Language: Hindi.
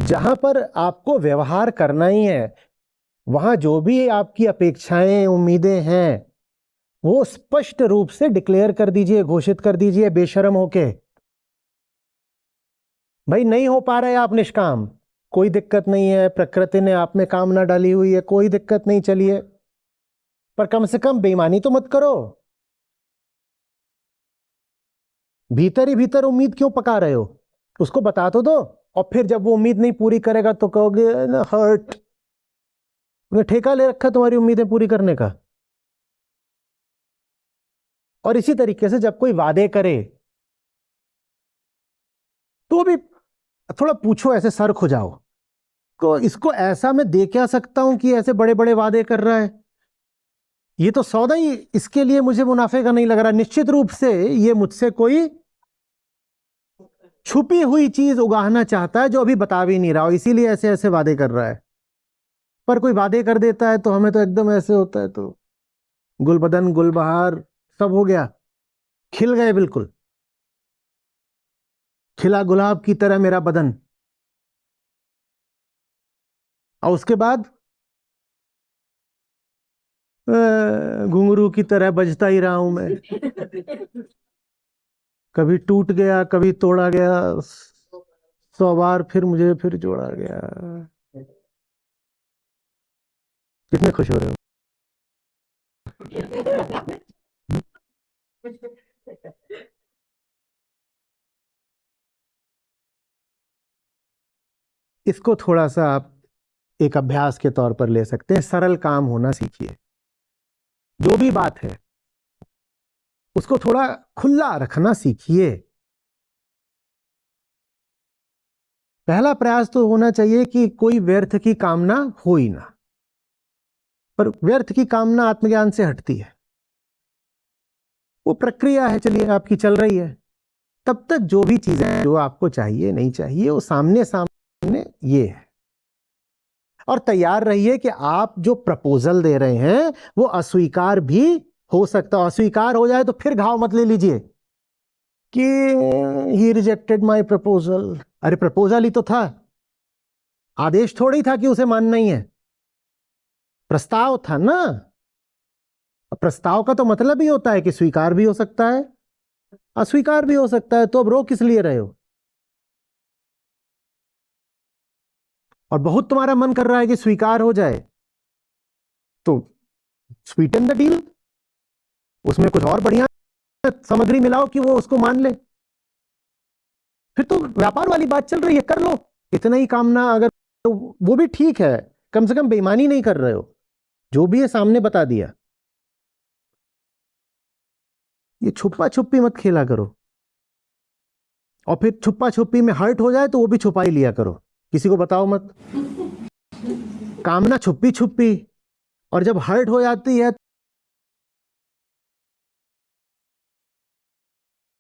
जहां पर आपको व्यवहार करना ही है, वहां जो भी आपकी अपेक्षाएं उम्मीदें हैं वो स्पष्ट रूप से डिक्लेयर कर दीजिए, घोषित कर दीजिए बेशर्म होके। भाई नहीं हो पा रहे आप निष्काम, कोई दिक्कत नहीं है, प्रकृति ने आप में कामना डाली हुई है, कोई दिक्कत नहीं, चलिए, पर कम से कम बेईमानी तो मत करो। भीतर ही भीतर उम्मीद क्यों पका रहे हो, उसको बता तो दो। और फिर जब वो उम्मीद नहीं पूरी करेगा तो कहोगे ना हर्ट, उन्हें ठेका ले रखा तुम्हारी उम्मीदें पूरी करने का। और इसी तरीके से जब कोई वादे करे तो भी थोड़ा पूछो, ऐसे सर खुजाओ, तो इसको ऐसा मैं दे क्या सकता हूं कि ऐसे बड़े बड़े वादे कर रहा है, ये तो सौदा ही इसके लिए मुझे मुनाफे का नहीं लग रहा। निश्चित रूप से ये मुझसे कोई छुपी हुई चीज उगाहना चाहता है जो अभी बता भी नहीं रहा हो, इसीलिए ऐसे ऐसे वादे कर रहा है। पर कोई वादे कर देता है तो हमें तो एकदम ऐसे होता है, तो गुलबदन गुलबहार सब हो गया, खिल गए, बिल्कुल खिला गुलाब की तरह मेरा बदन। और उसके बाद घुंघरू की तरह बजता ही रहा हूं मैं, कभी टूट गया, कभी तोड़ा गया, 100 बार फिर मुझे फिर जोड़ा गया। कितने खुश हो रहे हो? इसको थोड़ा सा आप एक अभ्यास के तौर पर ले सकते हैं, सरल काम होना सीखिए। जो भी बात है उसको थोड़ा खुला रखना सीखिए। पहला प्रयास तो होना चाहिए कि कोई व्यर्थ की कामना हो ही ना, पर व्यर्थ की कामना आत्मज्ञान से हटती है, वो प्रक्रिया है, चलिए आपकी चल रही है। तब तक जो भी चीजें जो आपको चाहिए नहीं चाहिए वो सामने सामने ये है। और तैयार रहिए कि आप जो प्रपोजल दे रहे हैं वो अस्वीकार भी हो सकता है। अस्वीकार हो जाए तो फिर घाव मत ले लीजिए कि ही रिजेक्टेड माय प्रपोजल। अरे प्रपोजल ही तो था, आदेश थोड़ी था कि उसे मानना ही है, प्रस्ताव था ना। प्रस्ताव का तो मतलब ही होता है कि स्वीकार भी हो सकता है, अस्वीकार भी हो सकता है, तो अब रो किस लिए रहे हो? और बहुत तुम्हारा मन कर रहा है कि स्वीकार हो जाए, तो स्वीटन द डील, उसमें कुछ और बढ़िया सामग्री मिलाओ कि वो उसको मान ले, फिर तो व्यापार वाली बात चल रही है, कर लो। इतना ही कामना अगर, तो वो भी ठीक है, कम से कम बेईमानी नहीं कर रहे हो, जो भी है सामने बता दिया। ये छुपा छुपी मत खेला करो, और फिर छुपा छुपी में हर्ट हो जाए तो वो भी छुपा ही लिया करो, किसी को बताओ मत। कामना छुपी छुपी, और जब हर्ट हो जाती है